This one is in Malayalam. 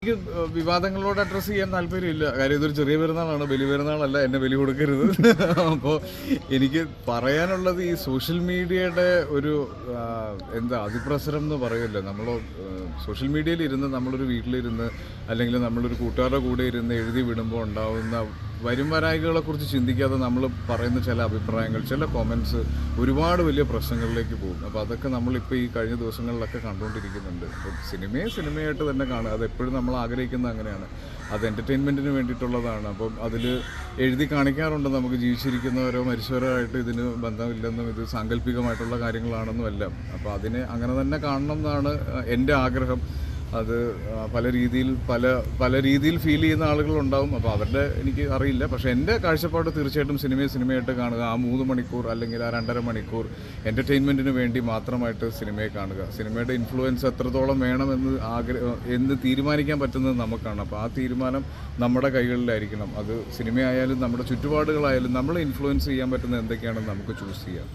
എനിക്ക് വിവാദങ്ങളോട് അഡ്രസ്സ് ചെയ്യാൻ താല്പര്യമില്ല. കാര്യം ഇതൊരു ചെറിയ പെരുന്നാളാണ്, ബലി പെരുന്നാളല്ല, എന്നെ ബലി കൊടുക്കരുത്. അപ്പോൾ എനിക്ക് പറയാനുള്ളത് ഈ സോഷ്യൽ മീഡിയയുടെ ഒരു അതിപ്രസരം എന്ന് പറയുമല്ലോ. നമ്മൾ സോഷ്യൽ മീഡിയയിൽ ഇരുന്ന് നമ്മളൊരു വീട്ടിലിരുന്ന് അല്ലെങ്കിൽ നമ്മളൊരു കൂട്ടുകാരുടെ കൂടെ ഇരുന്ന് എഴുതി വിടുമ്പോൾ ഉണ്ടാകുന്ന വരും വരായികളെക്കുറിച്ച് ചിന്തിക്കാതെ നമ്മൾ പറയുന്ന ചില അഭിപ്രായങ്ങൾ, ചില കൊമൻസ് ഒരുപാട് വലിയ പ്രശ്നങ്ങളിലേക്ക് പോകും. അപ്പോൾ അതൊക്കെ നമ്മളിപ്പോൾ ഈ കഴിഞ്ഞ ദിവസങ്ങളിലൊക്കെ കണ്ടുകൊണ്ടിരിക്കുന്നുണ്ട്. അപ്പോൾ സിനിമയായിട്ട് തന്നെ കാണുക, അത് എപ്പോഴും നമ്മൾ ആഗ്രഹിക്കുന്നത് അങ്ങനെയാണ്. അത് എൻ്റർടൈൻമെൻറ്റിന് വേണ്ടിയിട്ടുള്ളതാണ്. അപ്പം അതിൽ എഴുതി കാണിക്കാറുണ്ട് നമുക്ക് ജീവിച്ചിരിക്കുന്നവരോ മരിച്ചവരോ ആയിട്ട് ഇതിന് ബന്ധമില്ലെന്നും ഇത് സാങ്കല്പികമായിട്ടുള്ള കാര്യങ്ങളാണെന്നും എല്ലാം. അപ്പോൾ അതിനെ അങ്ങനെ തന്നെ കാണണം എന്നാണ് എൻ്റെ ആഗ്രഹം. അത് പല രീതിയിൽ ഫീൽ ചെയ്യുന്ന ആളുകളുണ്ടാവും. അപ്പോൾ അവരുടെ എനിക്ക് അറിയില്ല. പക്ഷേ എൻ്റെ കാഴ്ചപ്പാട് തീർച്ചയായിട്ടും സിനിമയായിട്ട് കാണുക. ആ 3 മണിക്കൂർ അല്ലെങ്കിൽ ആ 2.5 മണിക്കൂർ എൻ്റർടൈൻമെൻറ്റിന് വേണ്ടി മാത്രമായിട്ട് സിനിമയെ കാണുക. സിനിമയുടെ ഇൻഫ്ലുവൻസ് എത്രത്തോളം വേണമെന്ന് എന്ന് തീരുമാനിക്കാൻ പറ്റുന്നത് നമുക്കാണ്. അപ്പോൾ ആ തീരുമാനം നമ്മുടെ കൈകളിലായിരിക്കണം. അത് സിനിമയായാലും നമ്മുടെ ചുറ്റുപാടുകളായാലും നമ്മളെ ഇൻഫ്ലുവൻസ് ചെയ്യാൻ പറ്റുന്ന എന്തൊക്കെയാണെന്ന് നമുക്ക് ചൂസ് ചെയ്യാം.